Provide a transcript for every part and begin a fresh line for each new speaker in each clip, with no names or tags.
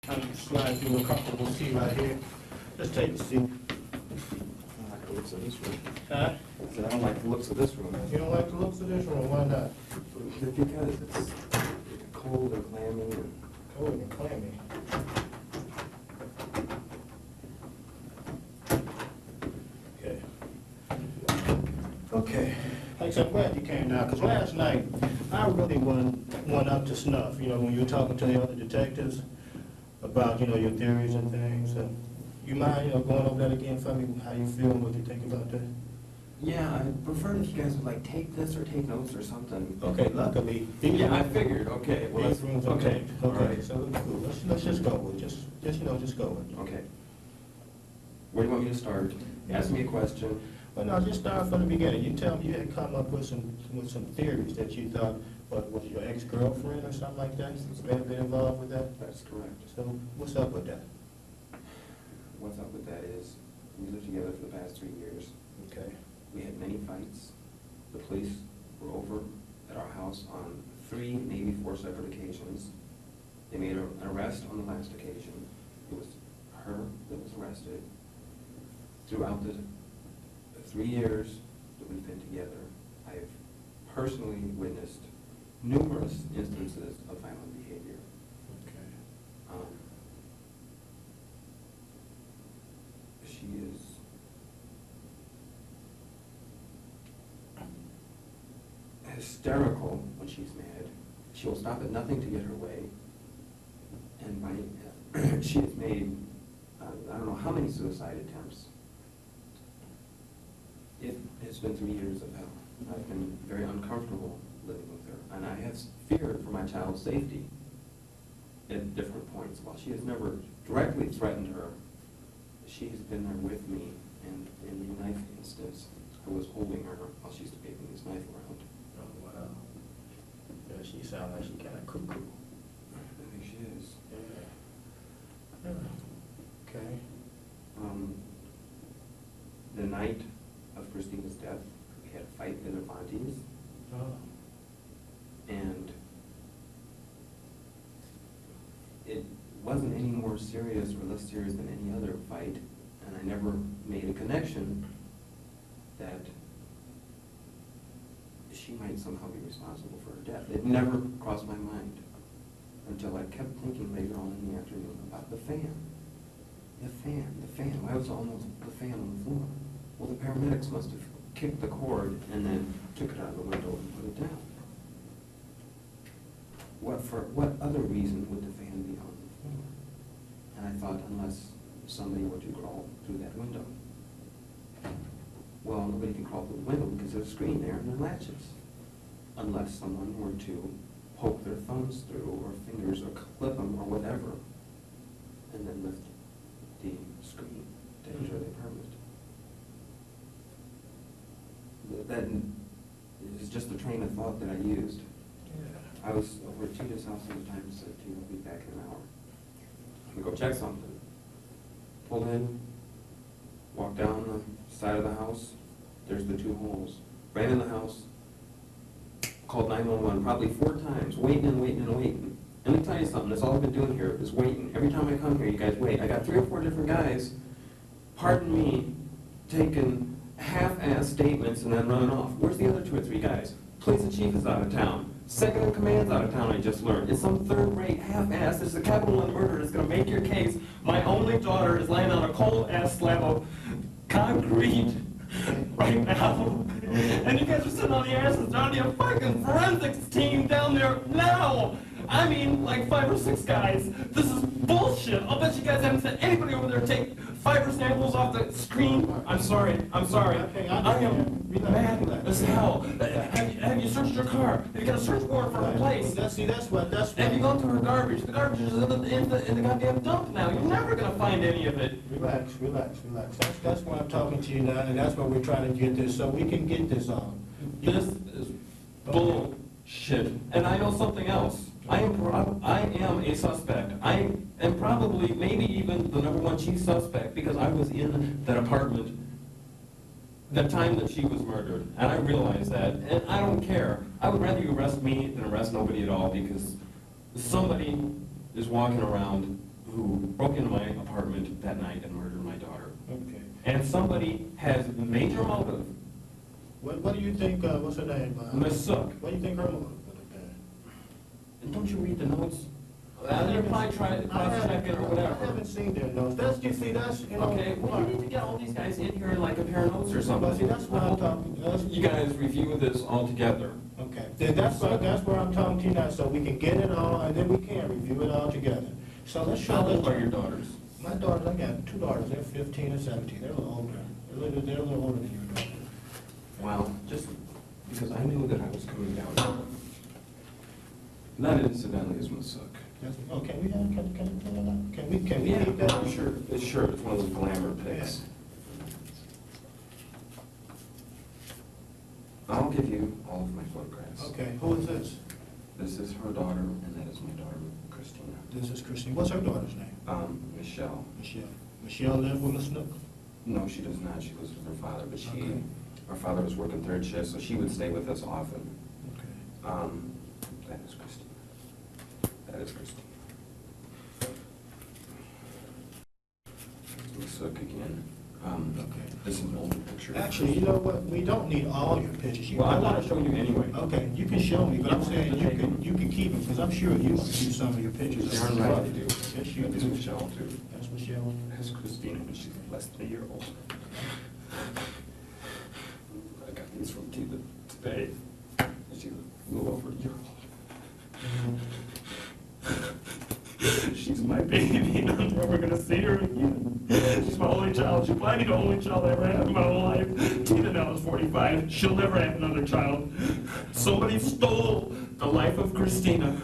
kind of slide through a comfortable seat right here. Just take a seat.
I don't like the looks of this room.
Huh?
I said, I don't like the looks of this room.
You don't like the looks of this room, why not?
Because it's cold and clammy and...
Cold and clammy. Okay. Okay. Like I said, I'm glad you came down, because last night, I really went up to snuff, you know, when you were talking to the other detectives about, you know, your theories and things. You mind, you know, going over that again for me, how you feel and what you think about that?
Yeah, I'd prefer if you guys would like take this or take notes or something.
Okay, luckily.
Yeah, I figured, okay. Well,
These rooms, okay,
All
okay,
right.
so cool. Let's just go with, just, you know, just go with.
Okay. Where do you want me to start? Ask me a question.
Well, no, just start from the beginning. You tell me you had come up with some theories that you thought, what, was your ex-girlfriend or something like that? May have been involved with that?
That's correct.
So what's up with that?
What's up with that is, we lived together for the past 3 years.
Okay.
We had many fights. The police were over at our house on 3, maybe 4 separate occasions. They made an arrest on the last occasion. It was her that was arrested. Throughout the 3 years that we've been together, I have personally witnessed numerous instances of violent behavior.
Okay.
She is hysterical when she's mad. She will stop at nothing to get her way. And she has made, I don't know how many suicide attempts. It's been 3 years of hell. I've been very uncomfortable living with her, and I have feared for my child's safety at different points. While she has never directly threatened her, she has been there with me, and in the knife instance, I was holding her while she's waving this knife around.
Oh, wow. Yeah, she sounds like she kind of cuckoo.
I think she is.
Yeah. Okay.
The night of Christina's death, we had a fight at Avanti's,
Oh.
and it wasn't any more serious or less serious than any other fight, and I never made a connection that she might somehow be responsible for her death. It never crossed my mind until I kept thinking later on in the afternoon about the fan. The fan. Why was almost the fan on the floor? Well, the paramedics must have kicked the cord and then took it out of the window and put it down. For what other reason would the fan be on the floor? And I thought, unless somebody were to crawl through that window. Well, nobody can crawl through the window because there's a screen there and it latches. Unless someone were to poke their thumbs through or fingers or clip them or whatever, and then lift the screen to ensure they permit. That is just the train of thought that I used.
Yeah.
I was over at Tita's house at the time and said, Tita, I'll be back in an hour. I'm gonna go check something. Pull in, walk down the side of the house, there's the 2 holes. Ran in the house, called 911 probably 4 times, waiting and waiting and waiting. And let me tell you something, that's all I've been doing here is waiting. Every time I come here, you guys wait. I got 3 or 4 different guys, pardon me, taking half-ass statements and then running off. Where's the other 2 or 3 guys? Police and chief is out of town. Second in command's out of town, I just learned. It's some third-rate half-ass. There's a capital one murder that's going to make your case. My only daughter is laying on a cold-ass slab of concrete right now. And you guys are sitting on the asses down to your fucking forensics team down there now. I mean, like 5 or 6 guys. This is bullshit. I'll bet you guys haven't sent anybody over there to take fiber samples off the screen. I'm sorry.
Okay,
I am mad as hell. Have you searched your car? Have you got a search warrant for her place?
That's what.
Have you gone through her garbage? The garbage is in the goddamn dump now. You're never gonna find any of it.
Relax. That's why I'm talking to you now, and that's why we're trying to get this, so we can get this on.
This is bullshit. And I know something else. I am a suspect. I am probably, maybe even the #1 chief suspect, because I was in that apartment the time that she was murdered, and I realize that, and I don't care. I would rather you arrest me than arrest nobody at all, because somebody is walking around who broke into my apartment that night and murdered my daughter.
Okay.
And somebody has major motive.
What do you think, what's her name?
Miss Sook.
What do you think her motive would have been?
And don't you read the notes? They're probably trying to cross-check it or whatever.
I haven't seen their notes. That's, you see, that's, you know.
Okay, well, you need to get all these guys in here and like compare notes or something.
But see, that's what I'm talking,
You guys review this all together.
okay. Then that's where I'm talking to you now, so we can get it all, and then we can review it all together. So let's show.
How old are your daughters?
My daughters, I got 2 daughters, they're 15 and 17, they're a little older. They're a little older than your daughter.
Well, just because I knew that I was coming down. Not incidentally is Miss Sook.
Oh, can we have, can we keep that?
I'm sure, it's one of those glamour pics. I'll give you all of my photographs.
Okay, who is this?
This is her daughter, and that is my daughter, Christina.
This is Christine. What's her daughter's name?
Michelle.
Michelle. Michelle live with Miss Snook?
No, she does not. She lives with her father, but
Okay.
Her father was working 3rd shift, so she would stay with us often.
Okay.
That is Christina. That is Christina. Let's look again.
Okay.
This is an older picture.
Actually, you know what? We don't need all your pictures.
Well, I want to show you anyway.
Okay, you can show me, but I'm saying you can keep them, because I'm sure you want to use some of your pictures.
Darn right I do.
Yes, you
That is
do.
Michelle, too.
That's Michelle.
That's Christina, when she's less than a year old. I got these from Tina today. She's a little over a year old. She's my baby, and I'm never gonna see her again. She's my only child. She's probably the only child I ever had in my whole life. Tina now is 45. She'll never have another child. Somebody stole the life of Christina.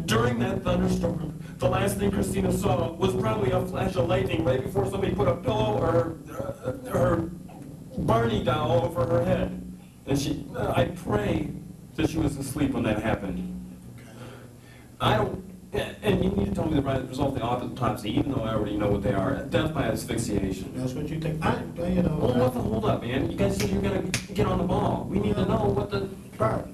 During that thunderstorm, the last thing Christina saw was probably a flash of lightning right before somebody put a pillow or her Barney doll over her head. And I pray that she was asleep when that happened. And you need to tell me the result of the autopsy, even though I already know what they are. Death by asphyxiation.
That's what you think?
Well, what's the hold up, man? You guys said you're gonna get on the ball. We need to know what the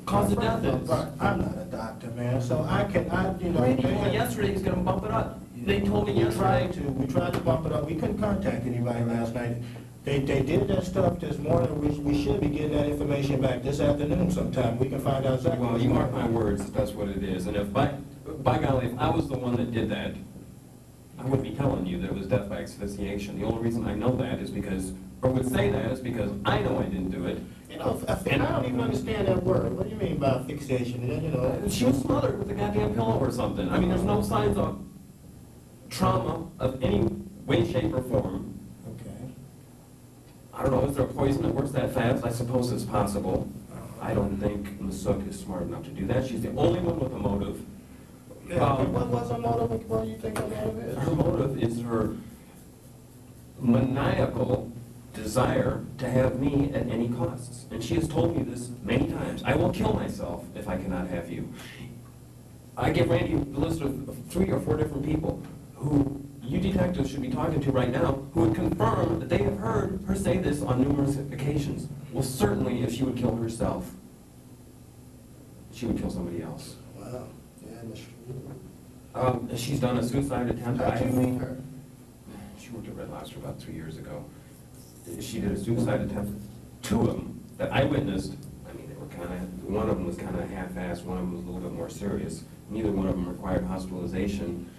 cause of death is.
I'm not a doctor, man, so
Randy told me yesterday he was gonna bump it up. They told me yesterday.
We tried to bump it up. We couldn't contact anybody last night. They did that stuff this morning. We should be getting that information back this afternoon sometime. We can find out exactly.
Well, you mark my words, that's what it is. And if by golly, if I was the one that did that, I wouldn't be telling you that it was death by asphyxiation. The only reason I know that is because, or would say that, is because I know I didn't do it.
You know, I don't even understand that word. What do you mean by asphyxiation? You know,
She was smothered with a goddamn pillow or something. I mean, there's no signs of trauma of any way, shape, or form.
okay.
I don't know, is there a poison that works that fast? I suppose it's possible. I don't think Ms. Sook is smart enough to do that. She's the only one with a motive.
Yeah, what was her motive? What do you think her motive is?
Her motive is her maniacal desire to have me at any costs. And she has told me this many times. I will kill myself if I cannot have you. I give Randy a list of 3 or 4 different people who you detectives should be talking to right now who would confirm that they have heard her say this on numerous occasions. Well, certainly if she would kill herself, she would kill somebody else.
Wow.
She's done a suicide attempt.
How'd you meet her?
She worked at Red Lobster about 3 years ago. She did a suicide attempt, 2 of them, that I witnessed. I mean, they were one of them was kind of half-assed, one of them was a little bit more serious. Neither one of them required hospitalization.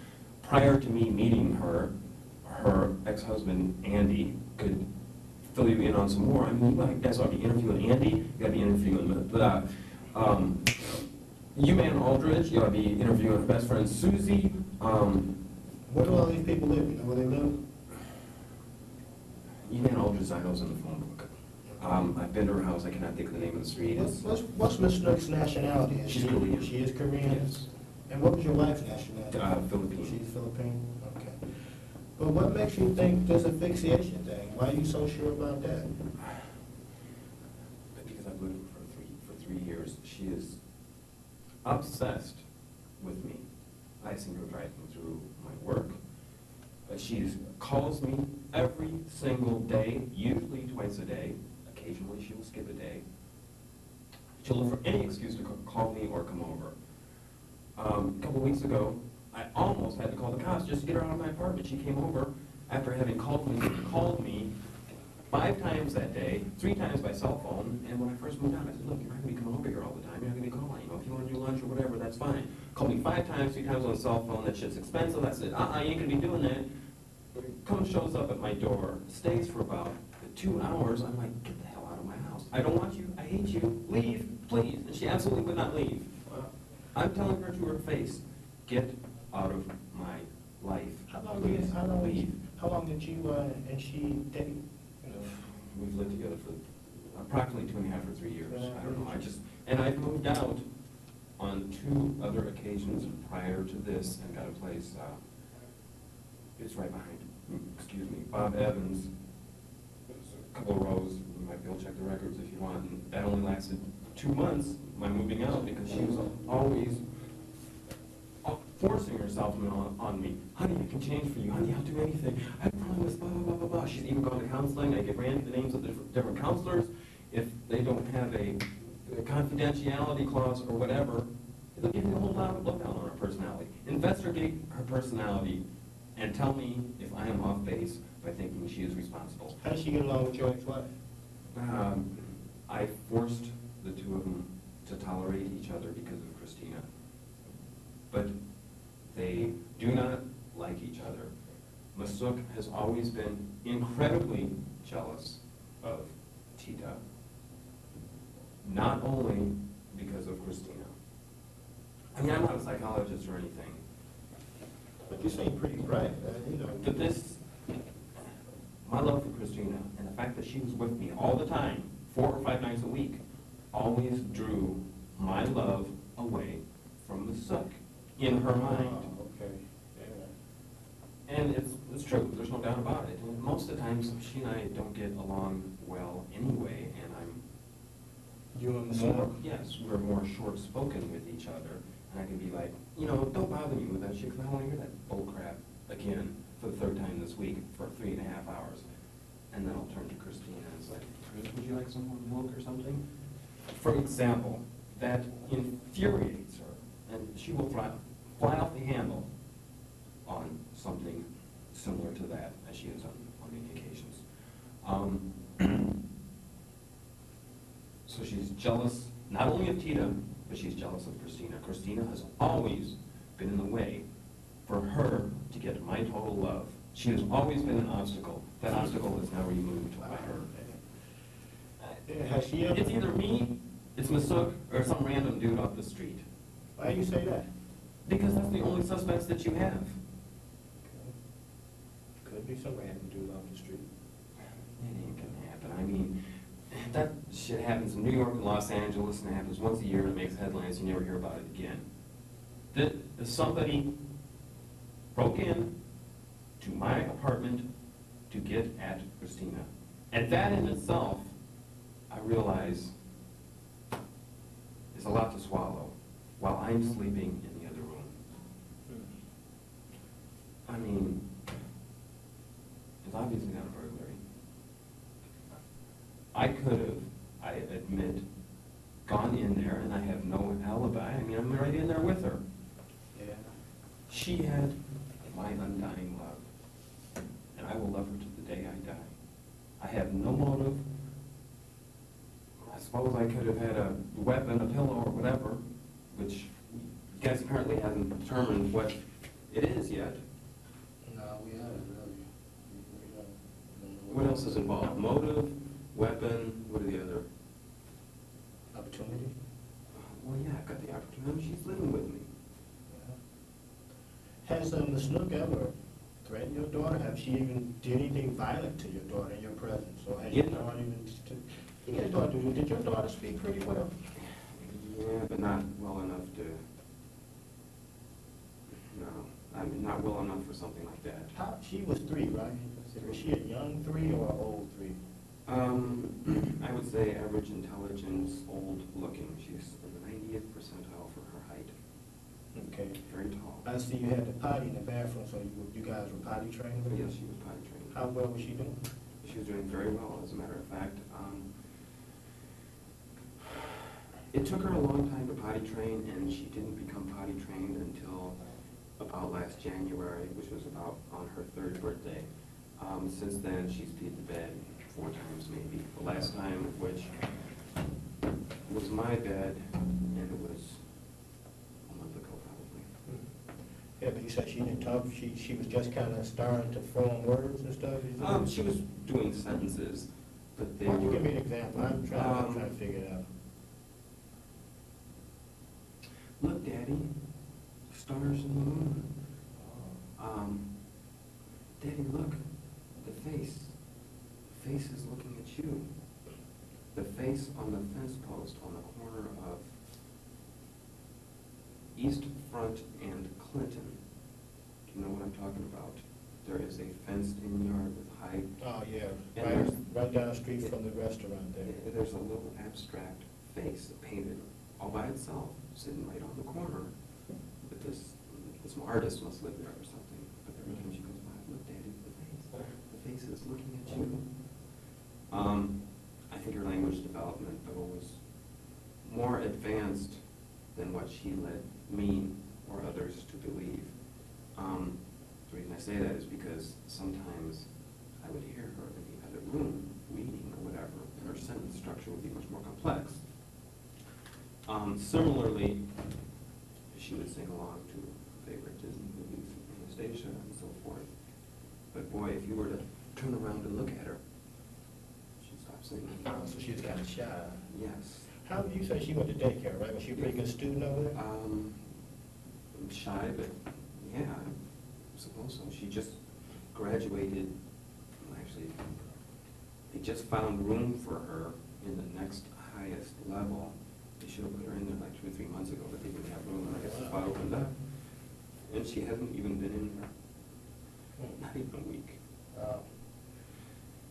Prior to me meeting her, her ex-husband, Andy, could fill you in on some more. I mean, you guys ought to be interviewing Andy, you got to be interviewing U-Man Aldridge, you ought to be interviewing her best friend, Susie.
Where do all these people live? You know where they live?
U-Man Aldridge, I know, is in the phone book. I've been to her house, I cannot think of the name of the street.
What's Miss Snook's nationality?
She's Korean.
She is Korean?
Yes.
And what was your wife's nationality?
Philippine.
She's Philippine? Okay. But what makes you think this asphyxiation thing? Why are you so sure about that?
Because I've lived with her for 3 years. She is obsessed with me. I've seen her driving through my work. She calls me every single day, usually twice a day. Occasionally she will skip a day. She'll look for any excuse to call me or come over. A couple weeks ago, I almost had to call the cops just to get her out of my apartment. She came over after having called me 5 times that day, 3 times by cell phone, and when I first moved out, I said, look, you're not going to be coming over here all the time, you're not going to be calling, if you want to do lunch or whatever, that's fine. Called me 5 times, 3 times on the cell phone, that shit's expensive. I said, you ain't going to be doing that. Comes, shows up at my door, stays for about 2 hours. I'm like, get the hell out of my house. I don't want you, I hate you, leave, please. And she absolutely would not leave. I'm telling her to her face, get out of my life.
How long
Please, leave.
How long did you and she date?
We've lived together for approximately 2.5 or 3 years. I don't know. And I've moved out on 2 other occasions prior to this and got a place. It's right behind. Excuse me, Bob Evans. It's a couple of rows. You might be able to check the records if you want. And that only lasted 2 months. My moving out because she was always forcing herself on me. Honey, I can change for you. Honey, I'll do anything. I promise, blah, blah, blah, blah. She's even gone to counseling. I get the names of the different counselors. If they don't have a confidentiality clause or whatever, they'll give you a whole lot of lookout on her personality. Investigate her personality and tell me if I am off base by thinking she is responsible.
How did she get along with your ex-wife?
I forced the 2 of them to tolerate each other because of Christina. But they do not like each other. Masuk has always been incredibly jealous of Tita, not only because of Christina. I mean, I'm not a psychologist or anything.
But you seem pretty bright,
But my love for Christina and the fact that she was with me all the time, 4 or 5 nights a week, always drew my love away from Masuk in her mind.
Oh, okay. Yeah.
And it's true, there's no doubt about it. And most of the times, she and I don't get along well anyway, and
You and
more,
Masuk?
yes, we're more short-spoken with each other. And I can be like, don't bother me with that shit, because I don't want to hear that bull crap again for the 3rd time this week for 3.5 hours. And then I'll turn to Christina and it's like, Chris, would you like some more milk or something? For example, that infuriates her, and she will fly off the handle on something similar to that, as she is on many occasions. So she's jealous, not only of Tita, but she's jealous of Christina. Christina has always been in the way for her to get my total love. She has always been an obstacle. That obstacle is now removed by her.
Has she ever?
It's either me, it's Masuk, or some random dude off the street.
Why do you say that?
Because that's the only suspects that you have.
Could be some random dude off the street.
It ain't gonna happen. I mean, that shit happens in New York and Los Angeles, and it happens once a year, and it makes headlines, you never hear about it again. That somebody broke in to my apartment to get at Christina. And that in itself, I realize, is a lot to swallow while I'm sleeping in the other room. I mean, it's obviously not a burglary. I could have, I admit, gone in there, and I have no alibi. I mean, I'm right in there with her.
Yeah.
She had my undying love, and I will love her to the day I die. I have no motive. I suppose I could have had a weapon, a pillow, or whatever, which you guys apparently haven't determined what it is yet.
No, we haven't really. We don't know
What else is involved? Motive, weapon, what are the other?
Opportunity?
Well, yeah, I've got the opportunity. She's living with me.
Yeah. Has Ms. Snook ever threatened your daughter? Have she even did anything violent to your daughter in your presence? Or has your daughter even... Did your daughter speak pretty well?
Yeah, but not well enough to... No, I mean, not well enough for something like that.
She was 3, right? Was she a young 3 or an old 3?
I would say average intelligence, old looking. She's in the 90th percentile for her height.
Okay.
Very tall.
I see you had the potty in the bathroom, so you guys were potty trained?
Yes, she was potty trained.
How well was she doing?
She was doing very well, as a matter of fact. It took her a long time to potty train, and she didn't become potty trained until about last January, which was about on her 3rd birthday. Since then, she's peed the bed 4 times maybe. The last time, which was my bed, and it was a month ago probably.
Yeah, but you said she didn't talk, she was just kind of starting to form words and stuff?
She was doing sentences, but they
Why don't you
were...
give me an example? I'm trying to figure it out.
Look, Daddy, stars and the moon. Daddy, look, the face. The face is looking at you. The face on the fence post on the corner of East Front and Clinton. Do you know what I'm talking about? There is a fenced-in yard with high...
Oh, yeah,
And
right down the street from the restaurant there.
There's a little abstract face painted all by itself, sitting right on the corner. But this artist must live there or something. But every time she goes by, look, Daddy, the face is looking at you. I think her language development, though, was more advanced than what she led me or others to believe. The reason I say that is because sometimes I would hear her in the other room reading or whatever, and her sentence structure would be much more complex. Similarly, she would sing along to favorite Disney movies, Anastasia, and so forth. But boy, if you were to turn around and look at her, she'd stop singing.
Oh, so she was kind of shy.
Yes.
How, you say she went to daycare, right? Was she a pretty good student over there?
Shy, but yeah, I suppose so. She just graduated, well, actually, they just found room for her in the next highest level. They should have put her in there like 2 or 3 months ago, but they didn't have room, and I guess the spot opened up. And she hasn't even been in there, not even a week.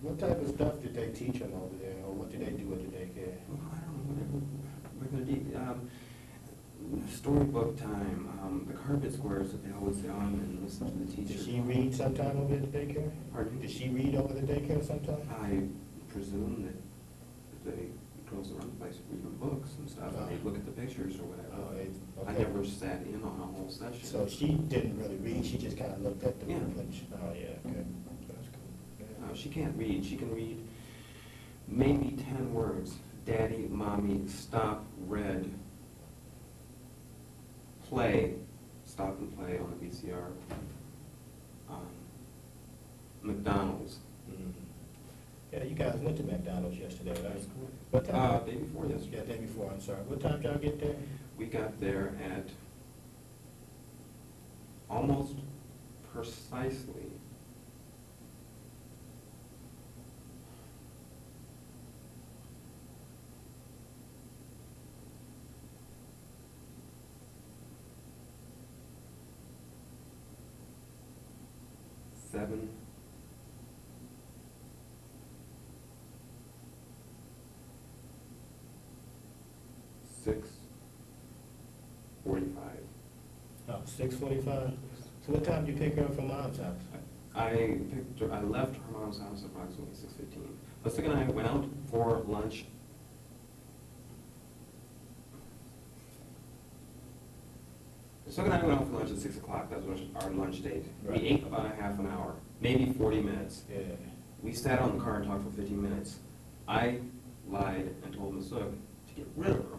What type of stuff did they teach them over there, or what did they do at the daycare?
Well, I don't know, whatever we're gonna do. Storybook time, the carpet squares that they always sit on and listen to the teacher.
Did she read sometime over at the daycare?
Pardon me?
Did she read over the daycare sometime?
I presume that the girls around the place read them books and stuff, and they look at the pictures or whatever.
Okay.
I never sat in on a whole session.
So she didn't really read, she just kind of looked at the
Yeah.
picture. Oh, yeah, okay. That's cool. Yeah.
She can't read. She can read maybe 10 words. Daddy, mommy, stop, read, play, stop and play on the VCR. McDonald's.
Mm. Yeah, you guys went to McDonald's yesterday, right?
That's correct.
What time?
Day before yesterday.
Yeah, day before, I'm sorry. What time did y'all get there?
We got there at almost precisely 7. 6:45.
Oh, 6:45? So what time did you pick her up from Mom's house?
I left her mom's house approximately 6:15. Leslie and I went out for lunch. Leslie and I went out for lunch at 6 o'clock. That was our lunch date.
Right.
We ate about a half an hour, maybe 40 minutes.
Yeah.
We sat on the car and talked for 15 minutes. I lied and told Ms. Sugg to get rid of her,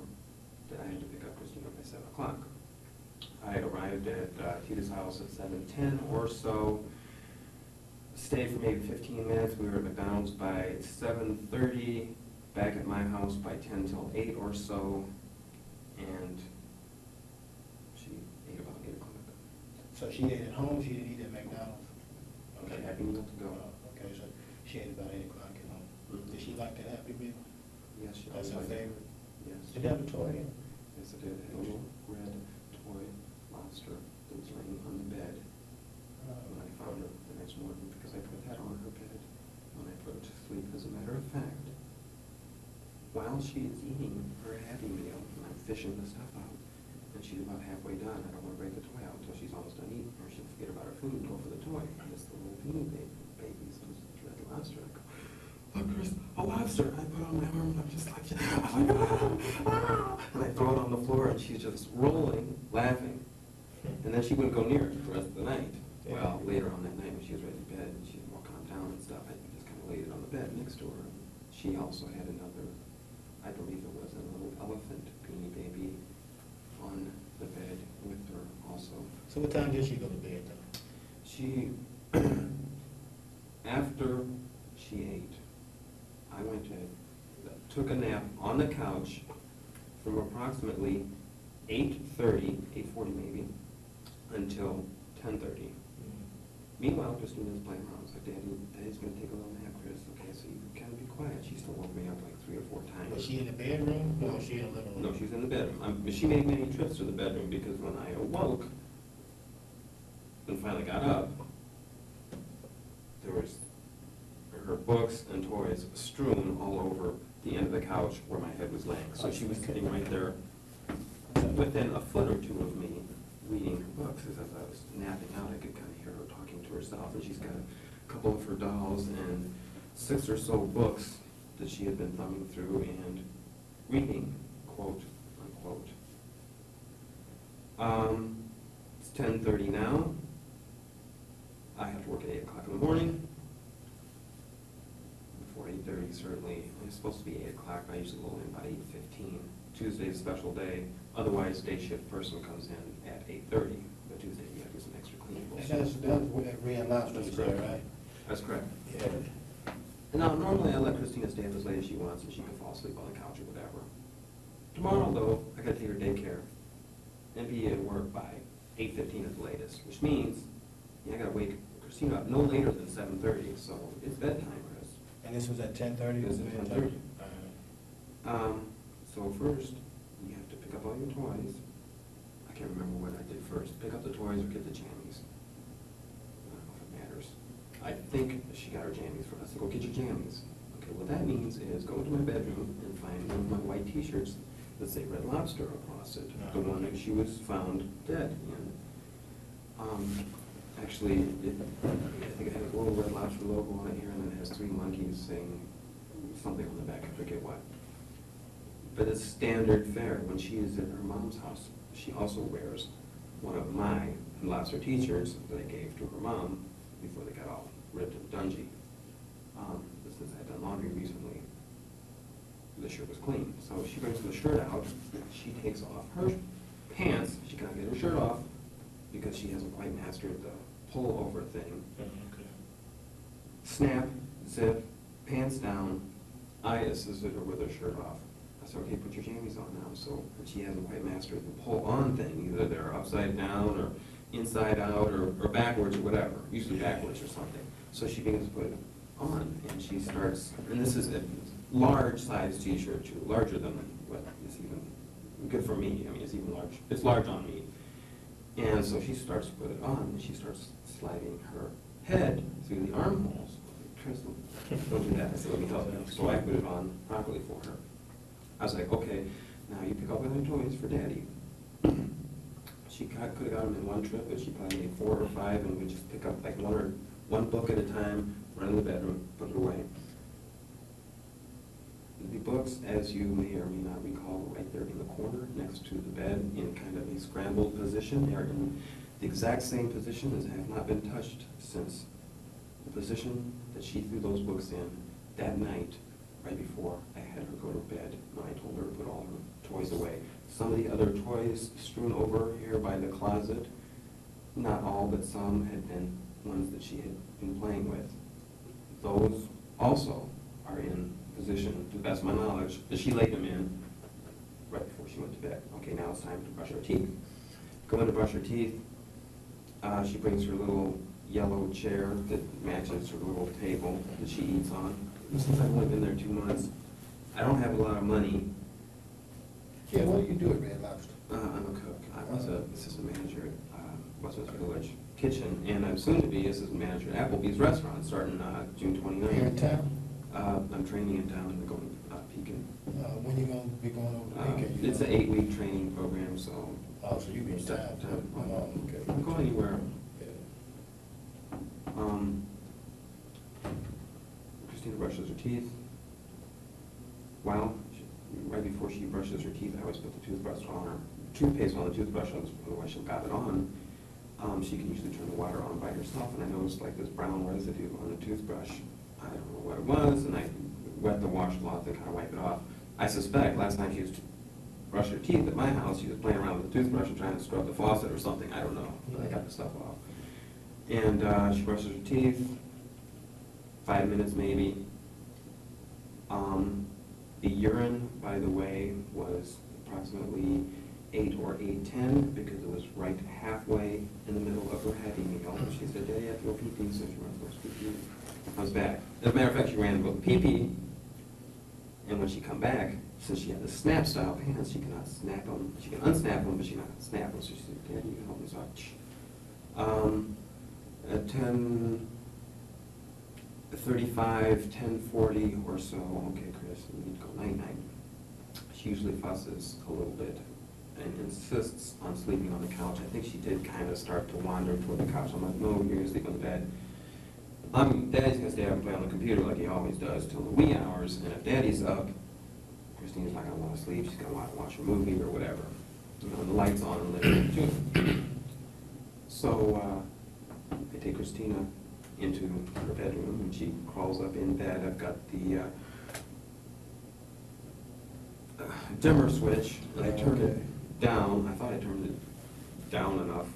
that I had to pick up Christina by 7 o'clock. I arrived at Tita's house at 7:10 or so, stayed for maybe 15 minutes. We were at McDonald's by 7:30, back at my house by 10 till 8 or so, and she ate about 8 o'clock.
So she ate at home, she didn't eat at McDonald's?
Okay, happy meal to go.
Okay, so she ate about 8 o'clock at home.
Mhm.
Did she like that Happy Meal?
Yes, she
That's her
always liked it.
favorite?
Yes.
Did they have a toy in?
Yes, it did. A little red toy lobster that was laying on the bed when I found her the next morning, because I put that on her bed when I put her to sleep. As a matter of fact, while she is eating her Happy Meal, and I'm fishing the stuff out, and she's about halfway done, I don't want to break the toy out until she's almost done eating, or she'll forget about her food and go for the toy. And it's the little beanie baby, so it's this red lobster. I go, look, Chris, a lobster. I put it on my arm, and I'm just like, and I throw it on the floor, and she's just rolling, laughing. And then she wouldn't go near it for the rest of the night. Well, later on that night, when she was ready to bed, and she was more calmed down and stuff, I just kind of laid it on the bed next to her. She also had another, I believe it was a little elephant beanie baby on the bed with her also.
So what time did she go to bed though?
She, after she ate, I went to, took a nap on the couch from approximately 8:30, 8:40 maybe, until 10:30. Meanwhile, Christina's playing around. I was like, Daddy's gonna take a little nap, Chris. Okay, so you kind of be quiet. She still woke me up like 3 or 4 times.
Was she in the bedroom or was she in the living room?
No, she's in the bedroom. She made many trips to the bedroom because when I awoke and finally got up, there was her books and toys strewn all over the end of the couch where my head was laying. So she was sitting right there within a foot or two of me reading her books. As I was napping out, I could kind of hear her talking to herself, and she's got a couple of her dolls and 6 or so books that she had been thumbing through and reading, quote, unquote. It's 10:30 now. I have to work at 8 o'clock in the morning. Before 8:30, certainly. It's supposed to be 8 o'clock, but I usually go in about 8:15. Tuesday's a special day. Otherwise, day shift person comes in at 8:30. But Tuesday, you got to do some extra cleaning.
And that's where that red lobster is there, right?
That's correct.
Yeah.
And now, normally I let Christina stay up as late as she wants, and she can fall asleep on the couch or whatever. Tomorrow, though, I gotta take her to daycare and be at work by 8:15 at the latest, which means I gotta wake Christina up no later than 7:30, so it's bedtime, Chris.
And this was at 10:30?
This is 10:30. So first, you have to pick up all your toys. I can't remember what I did first. Pick up the toys or get the jammies. I don't know if it matters. I think she got her jammies for us. I said, go get your jammies. Okay, what that means is go into my bedroom and find one of my white t-shirts that say Red Lobster across it, the one that she was found dead in. Actually, I think it has a little Red Lobster logo on it here, and then it has 3 monkeys saying something on the back, I forget what. But it's standard fare. When she is at her mom's house, she also wears one of my lobster t-shirts that I gave to her mom before they got all ripped and dungy. Since I had done laundry recently, the shirt was clean. So she brings the shirt out, she takes off her pants, she can't get her shirt off because she hasn't quite mastered the pull-over thing.
Okay.
Snap, zip, pants down, I assisted her with her shirt off. I said, okay, put your jammies on now. So she hasn't quite mastered the pull-on thing. Either they're upside down or inside out or backwards or whatever, usually backwards or something. So she begins to put it on, and she starts, and this is a large size t-shirt too, larger than what is even good for me. I mean, it's even large. It's large on me. And so she starts to put it on, and she starts sliding her head through the armholes. Chris, don't do that. I said, let me help you. So I put it on properly for her. I was like, okay, now you pick up other toys for Daddy. She could have got them in one trip, but she probably made 4 or 5, and we just pick up like one book at a time, run in the bedroom, put it away. The books, as you may or may not recall, right there in the corner next to the bed in kind of a scrambled position. They are in the exact same position as have not been touched since the position that she threw those books in that night, right before I had her go to bed, when I told her to put all her toys away. Some of the other toys strewn over here by the closet, not all, but some had been ones that she had been playing with. Those also are in position, to the best of my knowledge, that she laid them in right before she went to bed. Okay, now it's time to brush her teeth. Go in to brush her teeth. She brings her little yellow chair that matches her little table that she eats on. Since I've only been there 2 months, I don't have a lot of money.
Yeah, what do you do at Red Lobster?
I'm a cook. I was an assistant manager at Westminster Village Kitchen, and I'm soon to be assistant manager at Applebee's restaurant starting June 29th.
Here in town?
I'm training in town and going to Pekin.
When you gonna be going over to Pekin?
It's an 8-week training program, so.
Oh, so you be in town too? Oh, okay.
I'm going anywhere.
Yeah.
Christina brushes her teeth. Well, right before she brushes her teeth, I always put the toothpaste on the toothbrush, otherwise she'll got it on. She can usually turn the water on by herself, and I noticed like this brown residue on the toothbrush. I don't know what it was, and I wet the washcloth and kind of wipe it off. I suspect last time she was brush her teeth at my house, she was playing around with the toothbrush and trying to scrub the faucet or something, I don't know. I got the stuff off. And she brushes her teeth, 5 minutes maybe. The urine, by the way, was approximately 8 or 8:10 because it was right halfway in the middle of her heavy meal. She said, Daddy, I have to go pee-pee, so she went to go pee-pee. I was back. As a matter of fact, she ran to go pee-pee, and when she come back, since she had the snap style pants, she cannot snap them. She can unsnap them, but she cannot snap them. So she said, Daddy, you can help me. So at 10:35, 10:40 or so, okay, Chris, we need to go night-night. She usually fusses a little bit and insists on sleeping on the couch. I think she did kind of start to wander toward the couch. I'm like, no, you're going to sleep on the bed. Daddy's going to stay up and play on the computer like he always does till the wee hours, and if Daddy's up, Christine's not going to want to sleep. She's going to want to watch a movie or whatever. You know, the lights on and living too. So I take Christina into her bedroom, and she crawls up in bed. I've got the dimmer switch, and I turn it down. I thought I turned it down enough.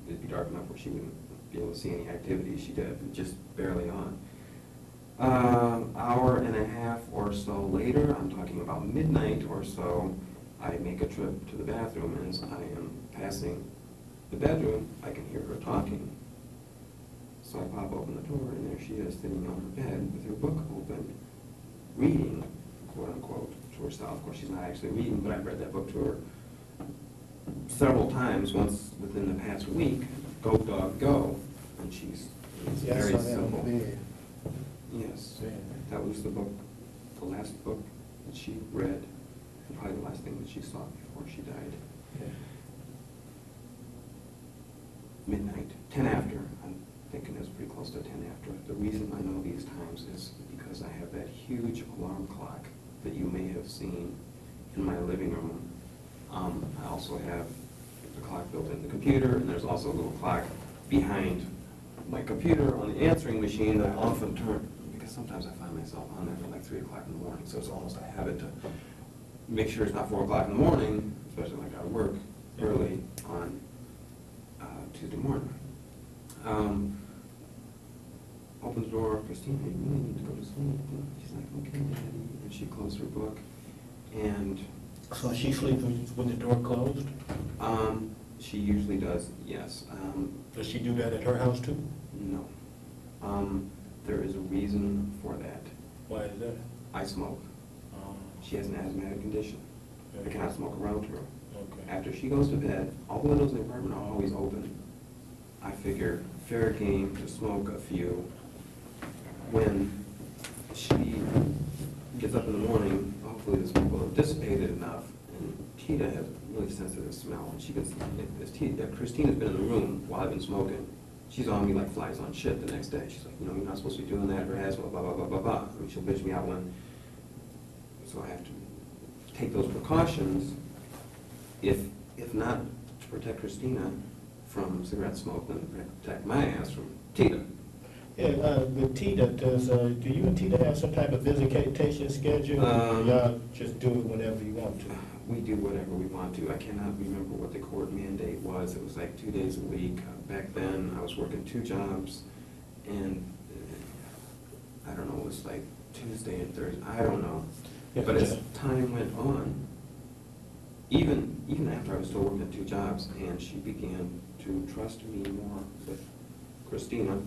It'd be dark enough where she wouldn't be able to see any activity. She did, just barely on. Hour and a half or so later, I'm talking about midnight or so, I make a trip to the bathroom, and as I am passing the bedroom, I can hear her talking. So I pop open the door, and there she is sitting on her bed with her book open, reading, quote unquote, to herself. Of course, she's not actually reading, but I've read that book to her several times, once within the past week. Go, dog, go. And it's very simple. Yes, that was the last book that she read, and probably the last thing that she saw before she died.
Yeah.
Midnight, 10 after. I'm thinking it's pretty close to 10 after. The reason I know these times is because I have that huge alarm clock that you may have seen in my living room. I also have the clock built in the computer, and there's also a little clock behind my computer on the answering machine that I often turn, because sometimes I find myself on there for like 3 o'clock in the morning, so it's almost a habit to make sure it's not 4 o'clock in the morning, especially when I gotta work early on Tuesday morning. Open the door, Christina, you really need to go to sleep. And she's like, okay, Daddy. And she closed her book. And
So she sleeps with the door closed?
She usually does, yes.
Does she do that at her house too?
No. There is a reason for that.
Why is that?
I smoke. She has an asthmatic condition. I cannot smoke around her.
Okay.
After she goes to bed, all the windows in the apartment are always open. I figure fair game to smoke a few. When she gets up in the morning, hopefully the smoke will have dissipated enough. And Tita has a really sensitive smell. And she can, if Christina's been in the room while I've been smoking, she's on me like flies on shit the next day. She's like, you know, you're not supposed to be doing that, her asthma, blah, blah, blah, blah, blah. I mean, she'll bitch me out when, so I have to take those precautions, if not to protect Christina from cigarette smoke, then to protect my ass from Tita.
Yeah, with Tita, do you and Tita have some type of visitation schedule? Or y'all just do it whenever you want to?
We do whatever we want to. I cannot remember what the court mandate was. It was like 2 days a week. Back then, I was working 2 jobs, and I don't know, it was like Tuesday and Thursday. I don't know.
Yeah,
but as time went on, even after I was still working 2 jobs, and she began to trust me more with Christina.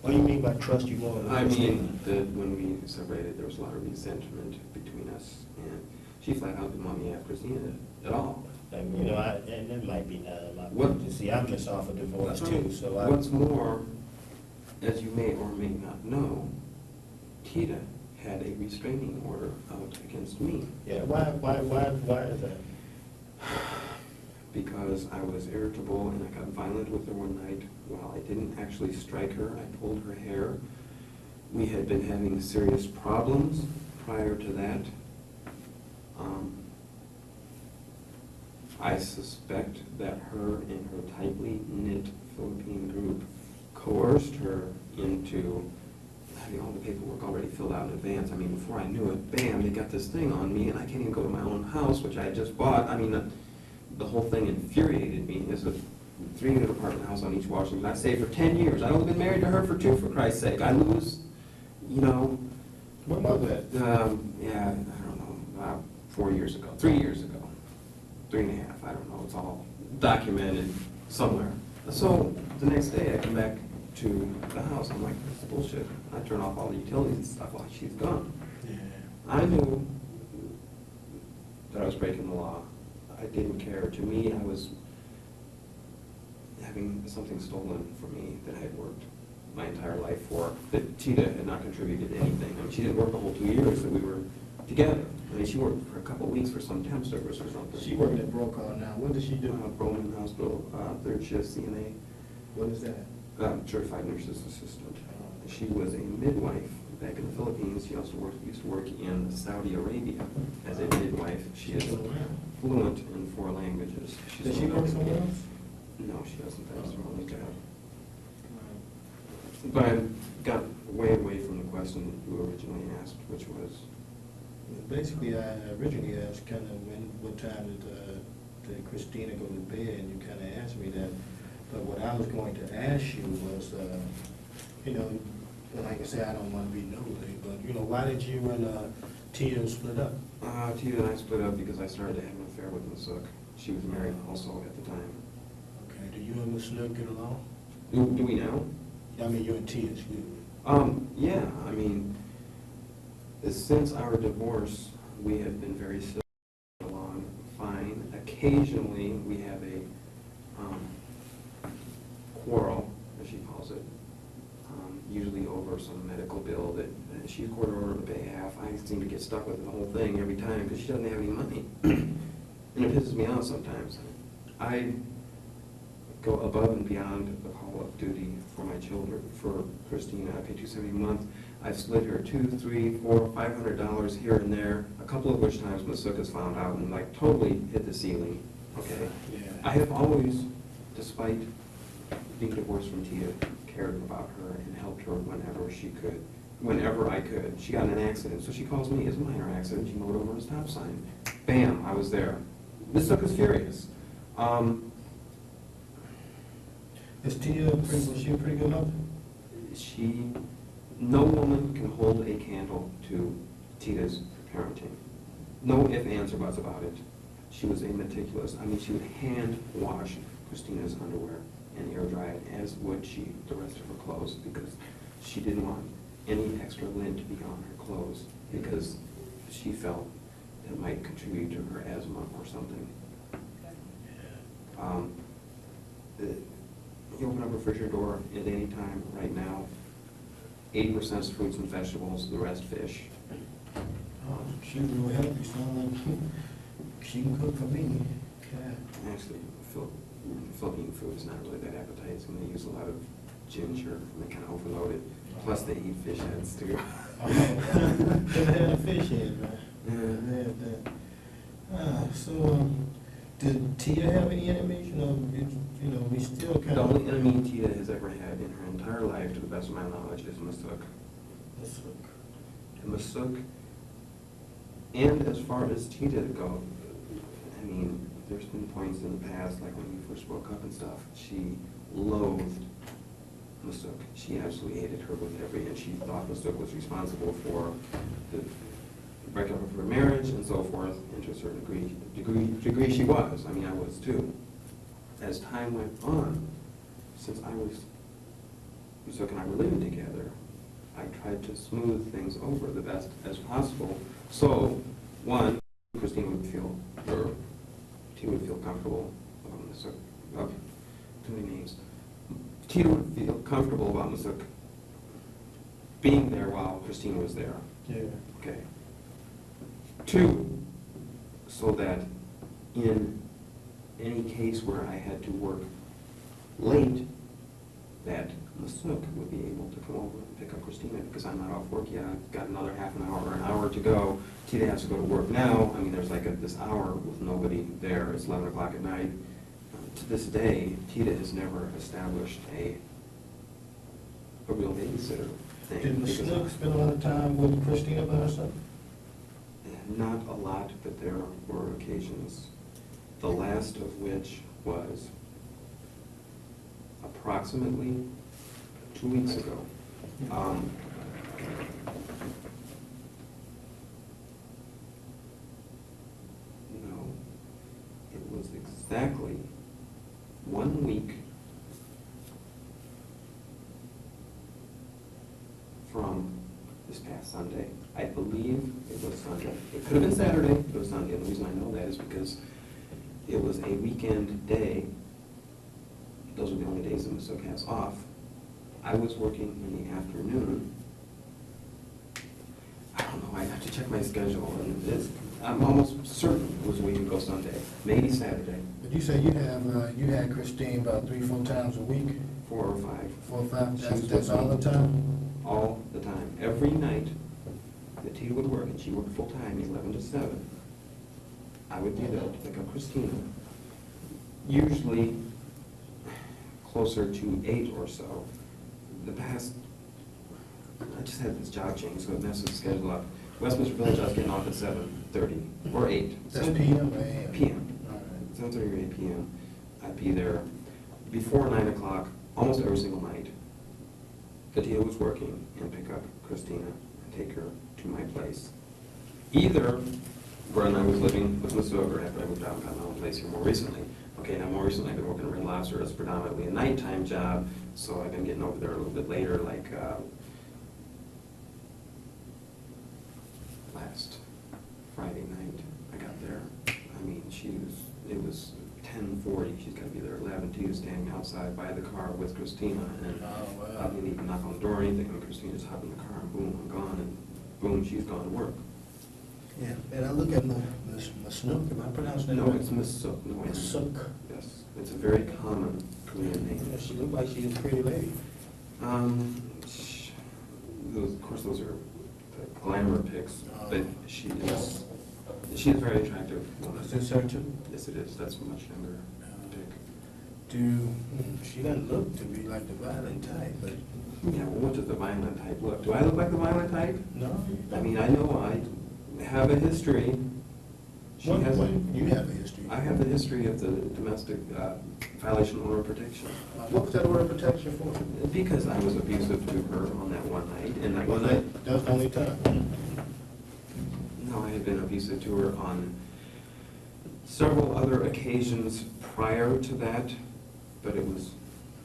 What do you mean by trust you more?
I mean that when we separated, there was a lot of resentment between us, and she flat out didn't want me to have Christina at all.
And, you know, and it might be not
What?
see, I'm just off a divorce too, so
What's more, as you may or may not know, Tita had a restraining order out against me.
Yeah, why is that?
Because I was irritable and I got violent with her one night. While I didn't actually strike her, I pulled her hair. We had been having serious problems prior to that, I suspect that her and her tightly knit Philippine group coerced her into having all the paperwork already filled out in advance. I mean, before I knew it, bam, they got this thing on me, and I can't even go to my own house, which I had just bought. I mean, the whole thing infuriated me. It's a 3-unit apartment house on East Washington. I stayed for 10 years. I'd only been married to her for 2, for Christ's sake. I lose, you know.
What about that?
Yeah, I don't know, 4 years ago, 3 years ago, 3.5, I don't know. It's all documented somewhere. So the next day I come back to the house. I'm like, this is bullshit. I turn off all the utilities and stuff while she's gone.
Yeah.
I knew that I was breaking the law. I didn't care. To me, I was having something stolen from me that I had worked my entire life for, that Tita had not contributed anything. I mean, she didn't work the whole 2 years that we were together. I mean, she worked for a couple of weeks for some temp service or something.
She working at Brokaw now. What does she do?
Broman Hospital, 3rd shift CNA.
What is that?
Certified nurse's assistant. She was a midwife back in the Philippines. She also used to work in Saudi Arabia as a midwife. She is fluent in 4 languages.
Does she work somewhere else?
No, she doesn't. That's her only job. But I got way away from the question you originally asked, which was?
Basically, I originally asked kind of what time did Christina go to bed, and you kind of answered me that. But what I was going to ask you was, you know, like I said, I don't want to be nosy, but, you know, why did you and Tia split up?
Tia and I split up because I started to have an affair with Masuk. She was married also at the time.
Okay, do you and Miss Snook get along?
Do we now?
I mean, you and Tia, excuse me.
Yeah, I mean, since our divorce, we have been very civil, along fine. Occasionally, we have a quarrel, as she calls it, usually over some medical bill that she's court ordered to pay half. I seem to get stuck with the whole thing every time because she doesn't have any money. And it pisses me off sometimes. I go above and beyond the call of duty for my children. For Christina, I pay $270 a month. I've slid her $200, $300, $400, $500 here and there, a couple of which times Masuk has found out and like totally hit the ceiling. Okay.
Yeah.
I have always, despite being divorced from Tia, cared about her and helped her whenever she could, whenever I could. She got in an accident, so she calls me. It's a minor accident. She mowed over a stop sign. Bam, I was there. Masuk is furious.
Is Tia was she a pretty good mother?
No woman can hold a candle to Tita's parenting. No ifs, ands, or buts about it. She was a meticulous. I mean, she would hand wash Christina's underwear and air dry it, as would she the rest of her clothes, because she didn't want any extra lint to be on her clothes, because she felt it might contribute to her asthma or something. You open up a refrigerator door at any time right now, 80% is fruits and vegetables, the rest fish.
Oh, she real healthy, son. She can cook for me. Yeah.
Actually, Philippine food is not really that appetizing. They use a lot of ginger, and they kind of overload it. Plus, they eat fish heads too.
Oh, never had a fish head, man.
Yeah.
Never had that. So, did Tia have any enemies? You know, we still kind
The
of.
only enemy Tia has ever had in her entire life, to the best of my knowledge, is Masuk. And Masuk, and as far as Tita goes, I mean, there's been points in the past, like when we first broke up and stuff, she loathed Masuk. She absolutely hated her with every, and she thought Masuk was responsible for the breakup of her marriage and so forth, and to a certain degree she was. I mean, I was too. As time went on, since Masuk and I were living together, I tried to smooth things over the best as possible. So, one, Christina would feel, or Tia would feel comfortable about Masuk. Oh, too many names. Tia would feel comfortable about Masuk being there while Christina was there.
Yeah.
Okay. Two, so that in any case where I had to work late, that Masuk would be able to come over and pick up Christina, because I'm not off work yet. I've got another half an hour or an hour to go Tita has to go to work now. I mean, there's like this hour with nobody there. It's 11 o'clock at night. To this day, Tita has never established a real babysitter thing.
Did Ms. Snook spend a lot of time with Christina by herself?
Not a lot, but there were occasions. The last of which was approximately 2 weeks ago. No, it was exactly 1 week from this past Sunday. I believe it was Sunday. It could have been Saturday, but it was Sunday. And the reason I know that is because it was a weekend day. Those are the only days that Ms. Sook has off. I was working in the afternoon. I don't know, I have to check my schedule, and I'm almost certain it was a week ago Sunday, maybe Saturday.
But you say you had Christine about 3-4 times a week?
4 or 5.
4 or 5,
She was
that's
with
all
me.
the time?
All the time. Every night that Tita would work, and she worked full-time, 11 to 7, I would be there to pick up Christina. Usually closer to 8 or so. The past, I just had this job change, so it messes the schedule up. Westminster Village, I was getting off at 7:30 or 8.
That's PM or AM?
PM.
All right.
7:30 or 8 PM. I'd be there before 9 o'clock, almost every single night. Tita was working, and pick up Christina and take her to my place. Either when I was living with Ms. Sook, or after I moved out and got my own place here more recently. Okay, now more recently I've been working at Red Lobster. It's predominantly a nighttime job, so I've been getting over there a little bit later, like last Friday night I got there. I mean, it was 10:40, she's got to be there at 11. Tita's standing outside by the car with Christina, and I didn't even knock on the door or anything, and Christina just hopped in the car, and boom, I'm gone, and boom, she's gone to work.
Yeah, and I look at Ms. Snook, am I pronouncing it
No,
right?
it's Miss Sook. No,
Ms. Sook.
Yes, it's a very common Korean name.
Yeah, she looked like she's a pretty lady.
Of course, those are the glamour pics, but she is very attractive.
Is this her too?
Yes, it is. That's a much younger pic.
She doesn't look to be like the violent type, but.
Yeah, well, what does the violent type look? Do I look like the violent type?
No.
I mean, I know I have a history. She has.
You have a history.
I have the history of the domestic violation of order of protection.
What was that order of protection for?
Because I was abusive to her on that one night, and that one night.
That was the only time?
No, I had been abusive to her on several other occasions prior to that, but it was,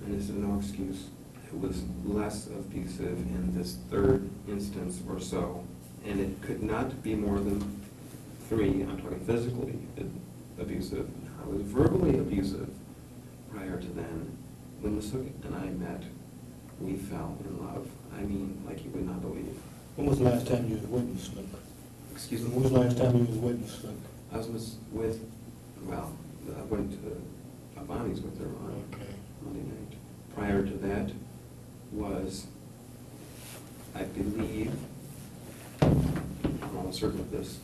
and this is no excuse, it was less abusive in this third instance or so, and it could not be more than 3. I'm talking physically abusive. I was verbally abusive prior to then. When Ms. Sook and I met, we fell in love. I mean, like you would not believe.
When was the last time you was with Ms. Snook?
Excuse me?
When was the last time you was with Ms. Snook?
I was I went to Bonnie's with her on Monday night. Prior to that was, I believe, I'm almost certain of this,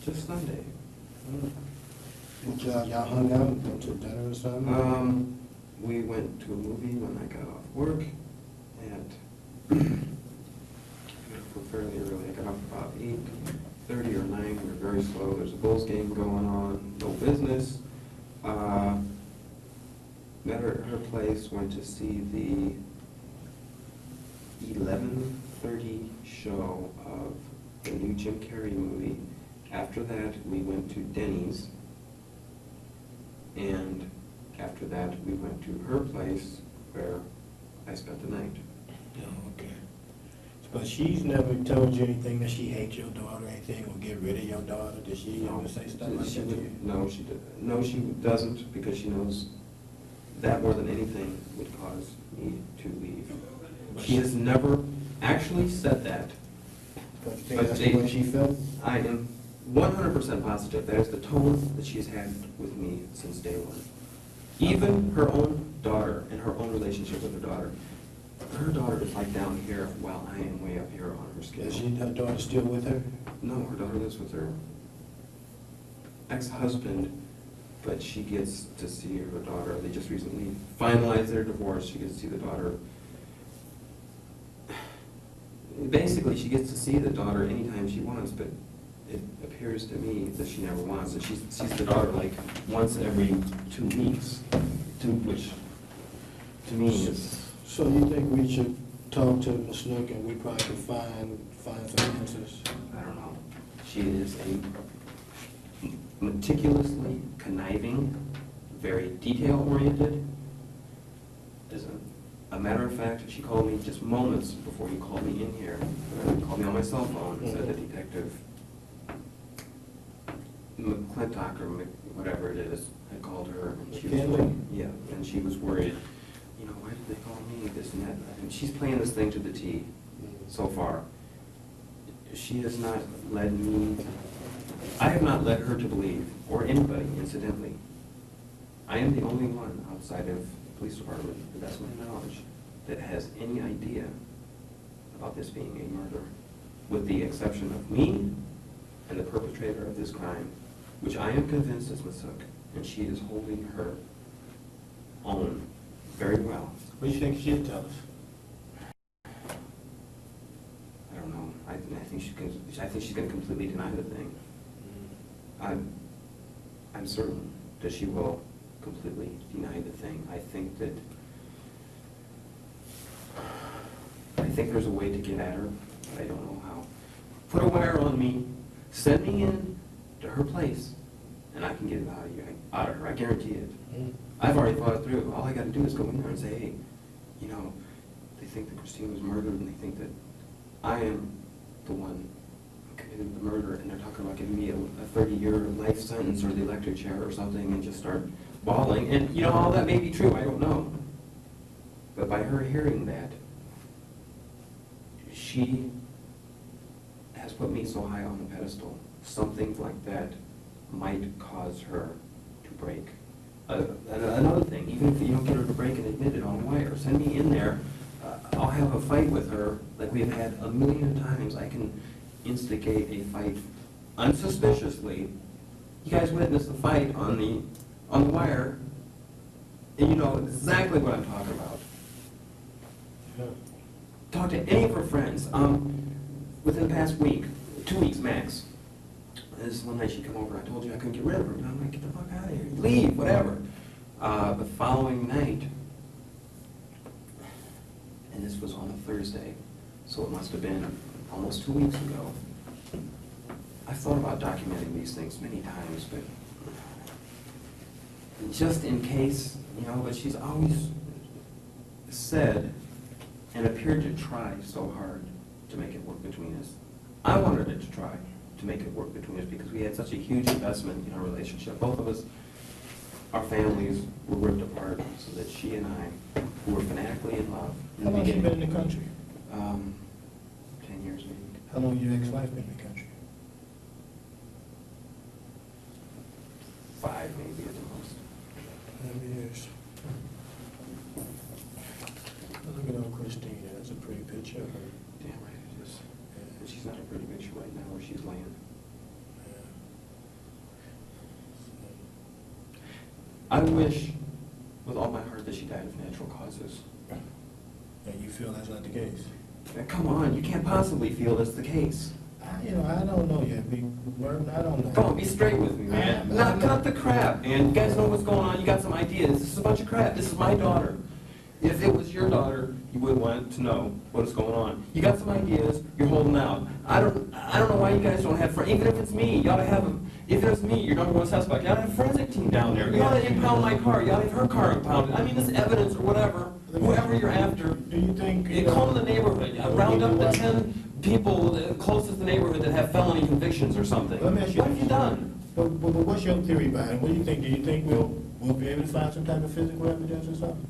just Sunday.
Y'all hung out and went to dinner or something?
We went to a movie when I got off work fairly early. I got off about 8:30 or 9. We were very slow. There's a Bulls game going on. No business. Met her at her place. Went to see the 11:30 show of the new Jim Carrey movie. After that, we went to Denny's. And after that, we went to her place where I spent the night.
Oh, okay. But she's never told you anything that she hates your daughter or anything, or get rid of your daughter? Did she ever say stuff like that to you?
No, she did. No, she doesn't, because she knows that more than anything would cause me to leave. She has never actually said that.
But you think that's the way she felt?
I am 100% positive that is the tone that she's had with me since day one. Even her own daughter and her own relationship with her daughter. Her daughter is like down here while I am way up here on her scale.
Is her daughter still with her?
No, her daughter lives with her ex-husband, but she gets to see her daughter. They just recently finalized their divorce. She gets to see the daughter. Basically, she gets to see the daughter anytime she wants, but it appears to me that she never wants it. She sees the daughter like once every 2 weeks, which to me is...
So you think we should talk to Ms. Snook and we probably could find some answers?
I don't know. She is a meticulously conniving, very detail-oriented. As a matter of fact, she called me just moments before you called me in here. Called me on my cell phone and said that Detective McClintock, or whatever it is, had called her. And she was worried. Yeah, and she was worried. You know, why did they call me, this and that? And she's playing this thing to the T so far. She has not led me, I have not led her to believe, or anybody, incidentally. I am the only one outside of the police department, to the best of my knowledge, that has any idea about this being a murder, with the exception of me and the perpetrator of this crime, which I am convinced is Ms. Hook, and she is holding her own very well.
What do you think she'd tell us?
I don't know. I think she's going to completely deny the thing. I'm certain that she will completely deny the thing. I think there's a way to get at her, but I don't know how. Put a wire on me, send me in to her place, and I can get it out of her. I guarantee it. I've already thought it through. All I got to do is go in there and say, hey, you know, they think that Christine was murdered, and they think that I am the one who committed the murder, and they're talking about giving me a 30-year life sentence or the electric chair or something, and just start bawling. And, you know, all that may be true. I don't know. But by her hearing that, she has put me so high on the pedestal. Something like that might cause her to break. Another thing, even if you don't get her to break and admit it on wire, send me in there. I'll have a fight with her like we've had a million times. I can instigate a fight unsuspiciously. You guys witnessed the fight on the wire, and you know exactly what I'm talking about.
Yeah.
Talk to any of her friends. Within the past week, 2 weeks max. This one night she came over, I told you I couldn't get rid of her. And I'm like, get the fuck out of here, leave, whatever. The following night, and this was on a Thursday, so it must have been almost 2 weeks ago. I've thought about documenting these things many times, but just in case, you know, but she's always said and appeared to try so hard to make it work between us. I wanted it to try to make it work between us because we had such a huge investment in our relationship. Both of us, our families were ripped apart so that she and I, who were fanatically in love.
How long has she been in the country?
10 years maybe.
How long has your ex-wife been in the country?
5 maybe at the most.
5 years. Look at old Christine. That's a pretty picture of her.
Damn right it is. And she's not a pretty picture right now where she's laying. I wish with all my heart that she died of natural causes.
And you feel that's not the case?
Now, come on, you can't possibly feel that's the case.
I don't know yet, Big Word. I don't know.
Come on, be straight with me, man. Cut the crap, man. You guys know what's going on. You got some ideas. This is a bunch of crap. This is my daughter. If it was your daughter, you would want to know what's going on. You got some ideas. You're holding out. I don't know why you guys don't have friends. Even if it's me, you ought to have a. If it's me, your number one suspect, you ought to have a forensic team down there. You ought to impound my car. You ought to have her car impounded. I mean, this evidence or whatever, whoever you're after.
Do you think...
You call the neighborhood. Round up the 10 people closest to the neighborhood that have felony convictions or something.
Let me ask you
What have you done?
But what's your theory behind it? What do you think? Do you think we'll be able to find some type of physical evidence or something?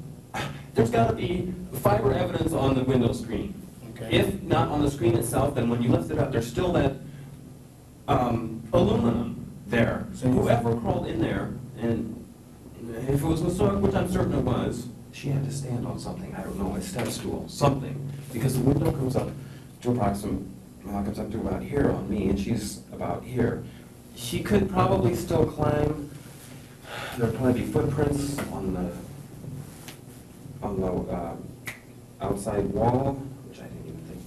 There's got to be fiber evidence on the window screen.
Okay.
If not on the screen itself, then when you lift it up, there's still that aluminum there.
So
whoever crawled in there and If it was Masook, which I'm certain it was, she had to stand on something, I don't know, a step stool, something. Because the window comes up to comes up to about here on me, and she's about here. She could probably still climb. There'd probably be footprints on the outside wall, which I didn't even think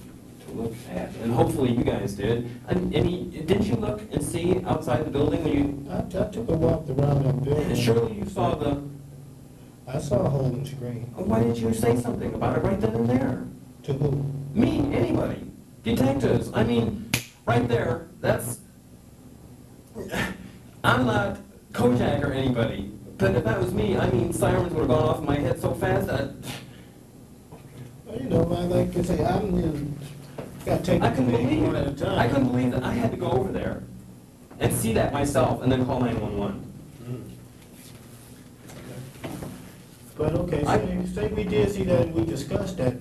to look at. And hopefully you guys did. Didn't you look and see outside the building when you?
I took a walk around that building.
And surely you saw the.
I saw a hole in the screen.
Why didn't you say something about it right then and there?
To who?
Me, anybody, detectives. I mean, right there. That's. I'm not Kojak or anybody, but if that was me, I mean, sirens would have gone off in my head so fast that.
Well, you know, like I say, I'm just gotta take
I
it
couldn't believe
one at a
it.
time.
I couldn't believe that I had to go over there and see that myself and then call 911.
But okay, say we did see that and we discussed that,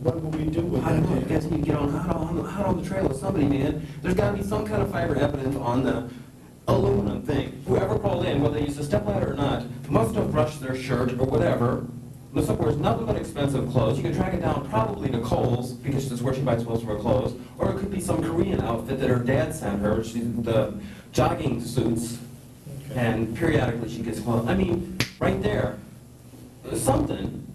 what would we do with
I
that
don't know, you
then?
guys need to get hot on the trail of somebody, man. There's gotta be some kind of fiber evidence on the aluminum thing. Whoever called in, whether they used a stepladder or not, must have brushed their shirt or whatever. Masook wears nothing but expensive clothes. You can track it down probably to Kohl's, because that's where she buys most of her clothes. Or it could be some Korean outfit that her dad sent her. She's the jogging suits,
Okay.
and periodically she gets clothes. I mean, right there, something.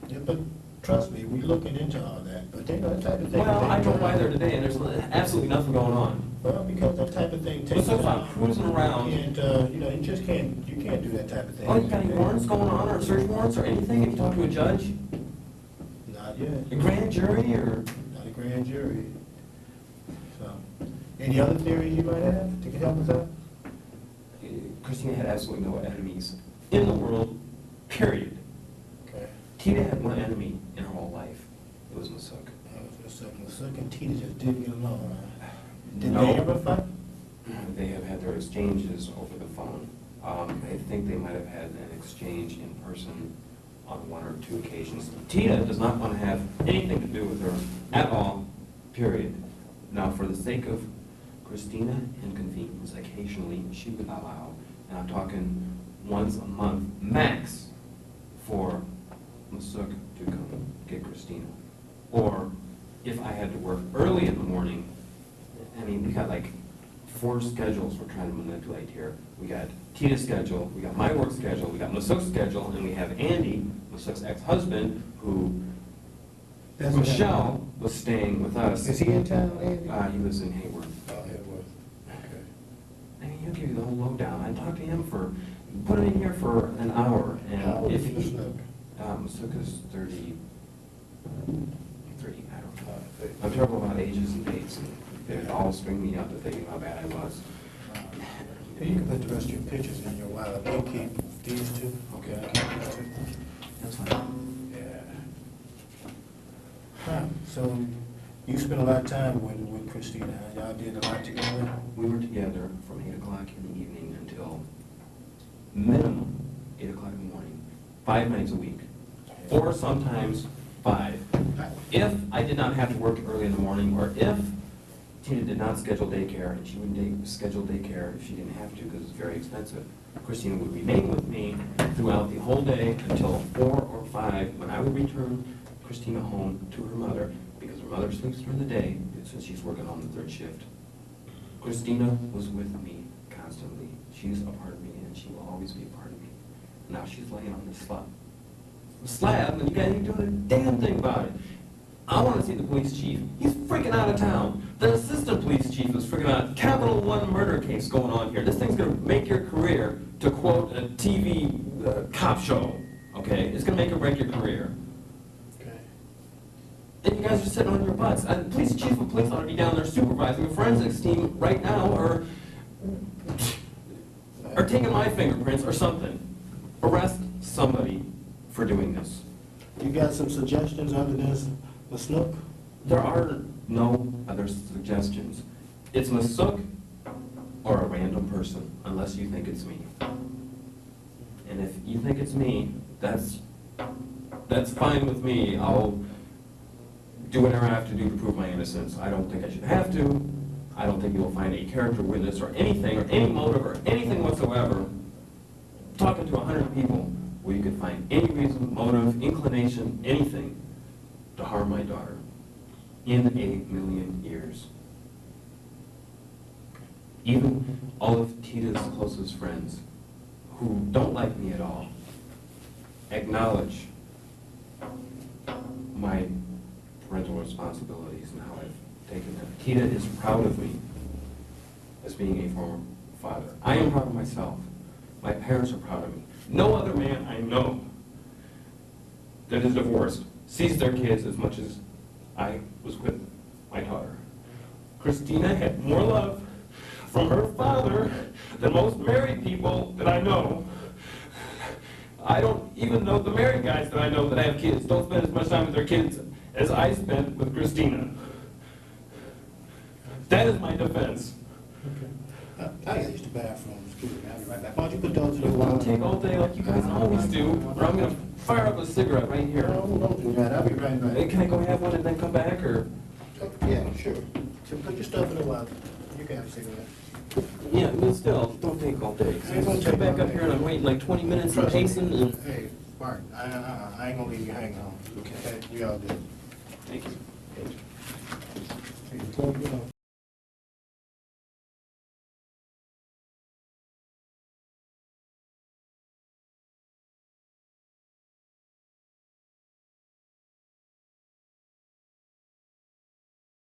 Yeah, but trust me, we're looking into all that, but they know that type of thing.
Well, I drove by there today, and there's absolutely nothing going on.
Well, because that type of thing takes.
So I'm cruising around.
And, you know, you can't do that type of thing.
Oh, you got any warrants going on, or search warrants, or anything? Have you talked to a judge?
Not yet.
A grand jury, or?
Not a grand jury. So, any other theories you might have to help us out?
Christina had absolutely no enemies in the world, period.
Okay.
Tina had one enemy in her whole life. It was Masook.
Masook and Tina just didn't get along, right? Did
No.
they ever fight?
They have had their exchanges over the phone. I think they might have had an exchange in person on one or two occasions. Tina does not want to have anything to do with her at all, period. Now, for the sake of Christina and convenience, occasionally she would allow, and I'm talking once a month max, for Masook to come get Christina. Or if I had to work early in the morning, I mean, we got like 4 schedules we're trying to manipulate here. We got Tina's schedule, we got my work schedule, we got Masook's schedule, and we have Andy, Masook's ex-husband, who Michelle was staying with us.
Is he in town, Andy?
He lives in Hayward.
Oh, Hayward. Okay.
I mean, he'll give you the whole lowdown. I talked to him put him in here for an hour,
How
and
old
if
is
he,
Masook?
Masook is 33, I don't know. I'm terrible about ages and dates, and they all string me up to thinking how bad I was.
You can put the rest of your pictures in your wallet. You keep these two.
Okay.
I'll keep these two.
That's fine.
Yeah. Huh. So you spent a lot of time with Christina. Y'all did a lot together.
We were together from 8 o'clock in the evening until minimum 8 o'clock in the morning, 5 nights a week, or sometimes 5. If I did not have to work early in the morning, or if Tina did not schedule daycare, and she wouldn't schedule daycare if she didn't have to because it's very expensive, Christina would remain with me throughout the whole day until 4 or 5, when I would return Christina home to her mother, because her mother sleeps during the day since she's working on the 3rd shift. Christina was with me constantly. She's a part of me, and she will always be a part of me. Now she's laying on this slab, and you guys ain't doing a damn thing about it. I want to see the police chief. He's freaking out of town. The assistant police chief is freaking out. Capital One murder case going on here. This thing's going to make your career, to quote a TV cop show. Okay? It's going to make or break your career.
Okay.
And you guys are sitting on your butts. The police chief of police ought to be down there supervising a forensics team right now, or taking my fingerprints or something. Arrest somebody for doing this.
You got some suggestions other than Masook?
There are no other suggestions. It's Masook or a random person, unless you think it's me. And if you think it's me, that's fine with me. I'll do whatever I have to do to prove my innocence. I don't think I should have to, I don't think you will find a character witness or anything, or any motive, or anything whatsoever, talking to 100 people, where you could find any reason, motive, inclination, anything to harm my daughter in 1,000,000 years. Even all of Tita's closest friends, who don't like me at all, acknowledge my parental responsibilities and how I've taken them. Tita is proud of me as being a former father. I am proud of myself. My parents are proud of me. No other man I know that is divorced sees their kids as much as I was with my daughter. Christina had more love from her father than most married people that I know. I don't even know the married guys that I know that have kids don't spend as much time with their kids as I spent with Christina. That is my defense.
I gotta use the bathroom. Excuse me, I'll be right back. Why don't you put those in the
You
water?
want to take all day like you guys always do, or I'm going to fire up a cigarette right here.
No, don't do that. I'll be right
Hey,
back.
can I go have one and then come back, or?
Yeah, sure. So put your stuff in the water. You can have a cigarette.
Yeah, but still, don't take all day.
I ain't gonna
Come
take
back
all
up
day.
here and I'm waiting like 20 minutes and
Trust me.
pacing and...
Hey, Barton, I ain't gonna leave you hanging on.
Okay.
We all do.
Thank you.
Hey, close your door.